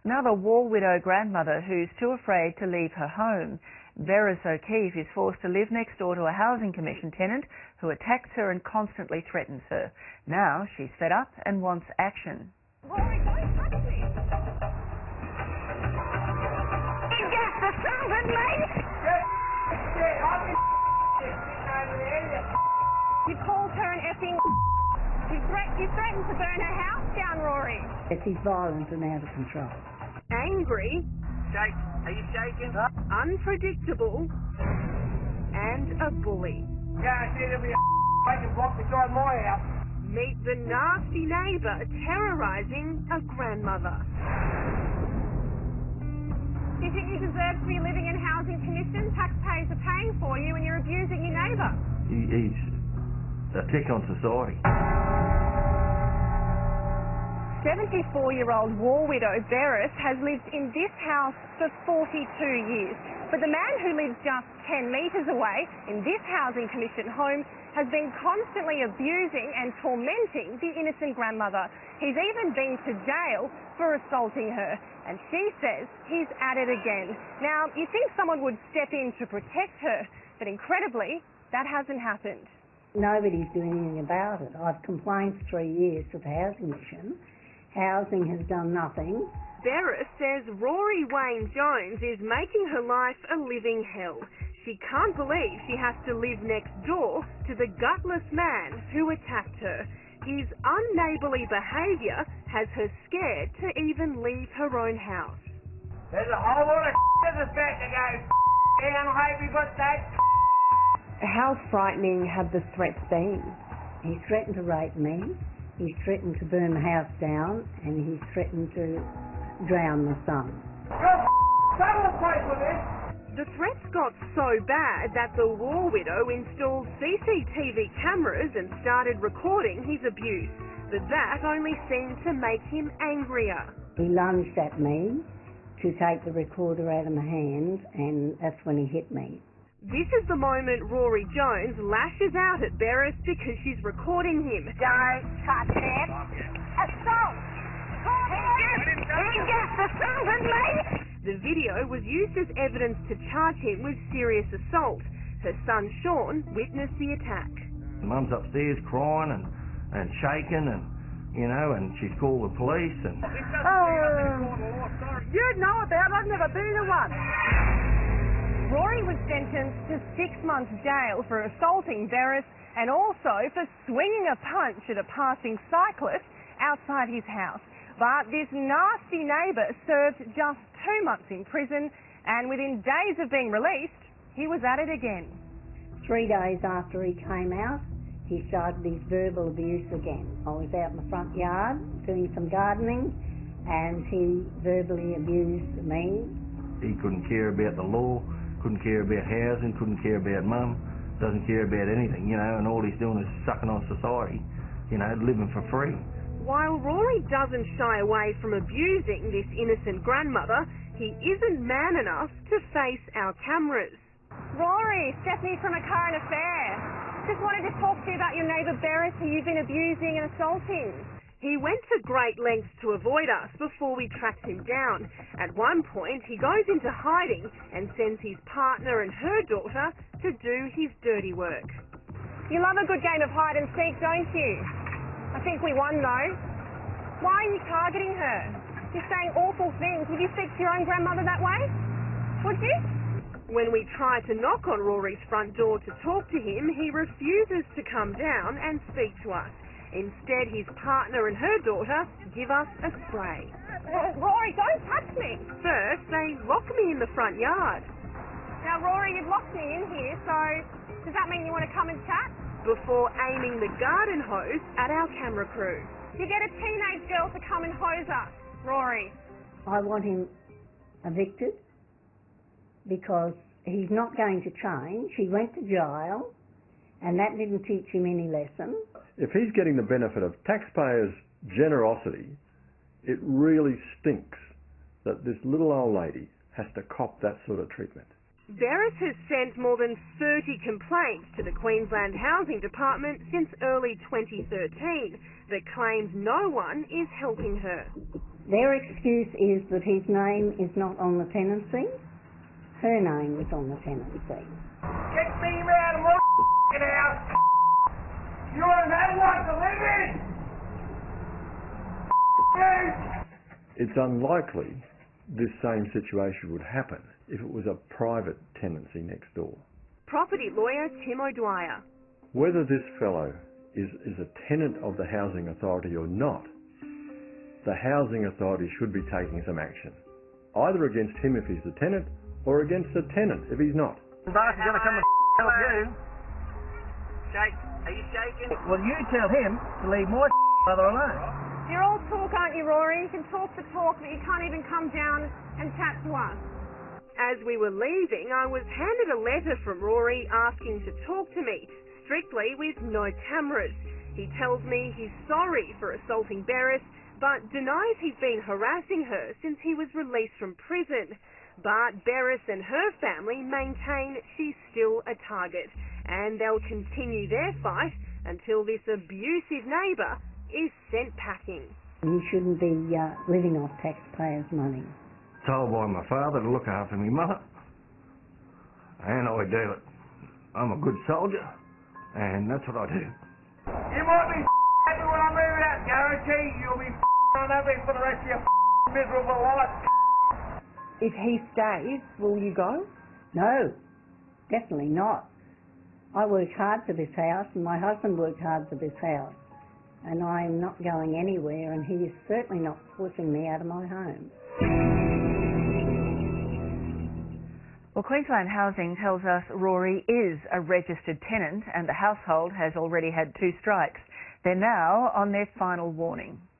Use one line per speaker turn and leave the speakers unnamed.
Another war widow grandmother who's too afraid to leave her home. Berres is forced to live next door to a housing commission tenant who attacks her and constantly threatens her. Now she's fed up and wants action.
Rory, don't touch me! You get the servant, mate! You called her an effing... You threatened to burn her house down, Rory.
He's violent and out of control.
Angry.
Shake. Are you shaking?
Unpredictable. And a bully.
Yeah, I see there'll be a fucking block beside my house.
Meet the nasty neighbour terrorising a grandmother. Do you think you deserve to be living in housing commission? Taxpayers are paying for you and you're abusing your neighbour.
He's a tick on society.
74-year-old war widow Berres has lived in this house for 42 years. But the man who lives just 10 metres away in this housing commission home has been constantly abusing and tormenting the innocent grandmother. He's even been to jail for assaulting her. And she says he's at it again. Now, you think someone would step in to protect her, but incredibly, that hasn't happened.
Nobody's doing anything about it. I've complained for 3 years to the housing commission. Housing has done nothing.
Berres says Rory Wayne Jones is making her life a living hell. She can't believe she has to live next door to the gutless man who attacked her. His unneighbourly behaviour has her scared to even leave her own house.
There's a whole lot of that's about to go down. I hope you got that.
How frightening have the threats been?
He's threatened to rape me. He's threatened to burn the house down, and he's threatened to drown my son.
The threats got so bad that the war widow installed CCTV cameras and started recording his abuse. But that only seemed to make him angrier.
He lunged at me to take the recorder out of my hand, and that's when he hit me.
This is the moment Rory Jones lashes out at Berres because she's recording him.
Don't touch him. Assault! He gets the servant, mate!
The video was used as evidence to charge him with serious assault. Her son Sean witnessed the attack.
Mum's upstairs crying and shaking and she's called the police and...
You'd know about it, I've never been to one.
Rory was sentenced to 6 months jail for assaulting Berres and also for swinging a punch at a passing cyclist outside his house. But this nasty neighbour served just 2 months in prison, and within days of being released, he was at it again.
3 days after he came out, he started his verbal abuse again. I was out in the front yard doing some gardening, and he verbally abused me.
He couldn't care about the law, couldn't care about housing, couldn't care about mum, doesn't care about anything, and all he's doing is sucking on society, living for free.
While Rory doesn't shy away from abusing this innocent grandmother, he isn't man enough to face our cameras. Rory, Stephanie from A Current Affair. Just wanted to talk to you about your neighbour Berres, who you've been abusing and assaulting. He went to great lengths to avoid us before we tracked him down. At one point, he goes into hiding and sends his partner and her daughter to do his dirty work. You love a good game of hide and seek, don't you? I think we won, though. Why are you targeting her? You're saying awful things. Would you speak to your own grandmother that way? Would you? When we try to knock on Rory's front door to talk to him, he refuses to come down and speak to us. Instead, his partner and her daughter give us a spray. Rory, don't touch me! First, they lock me in the front yard. Now, Rory, you've locked me in here, so does that mean you want to come and chat? Before aiming the garden hose at our camera crew. You get a teenage girl to come and hose us, Rory.
I want him evicted because he's not going to change. He went to jail and that didn't teach him any lesson.
If he's getting the benefit of taxpayers' generosity, it really stinks that this little old lady has to cop that sort of treatment.
Berres has sent more than 30 complaints to the Queensland Housing Department since early 2013 that claims no one is helping her.
Their excuse is that his name is not on the tenancy. Her name is on the tenancy.
Kick me out of my house. You don't have one to live in.
It's unlikely this same situation would happen if it was a private tenancy next door.
Property lawyer Tim O'Dwyer.
Whether this fellow is a tenant of the housing authority or not, the housing authority should be taking some action, either against him if he's the tenant or against the tenant if he's not.
Boss is going to come and help you. Shake. Are you shaking? Well, you tell him to leave my mother alone.
You're all talk, aren't you, Rory? You can talk the talk, but you can't even come down and chat to us. As we were leaving, I was handed a letter from Rory asking to talk to me, strictly with no cameras. He tells me he's sorry for assaulting Berres, but denies he's been harassing her since he was released from prison. But Berres and her family maintain she's still a target, and they'll continue their fight until this abusive neighbour is sent packing.
You shouldn't be living off taxpayers' money.
Told by my father to look after me mother, and I do it. I'm a good soldier, and that's what I do.
You might be happy when I move out. Guarantee you'll be unhappy for the rest of your miserable life.
If he stays, will you go?
No, definitely not. I work hard for this house, and my husband worked hard for this house, and I'm not going anywhere, and he is certainly not forcing me out of my home.
Well, Queensland Housing tells us Rory is a registered tenant and the household has already had 2 strikes. They're now on their final warning.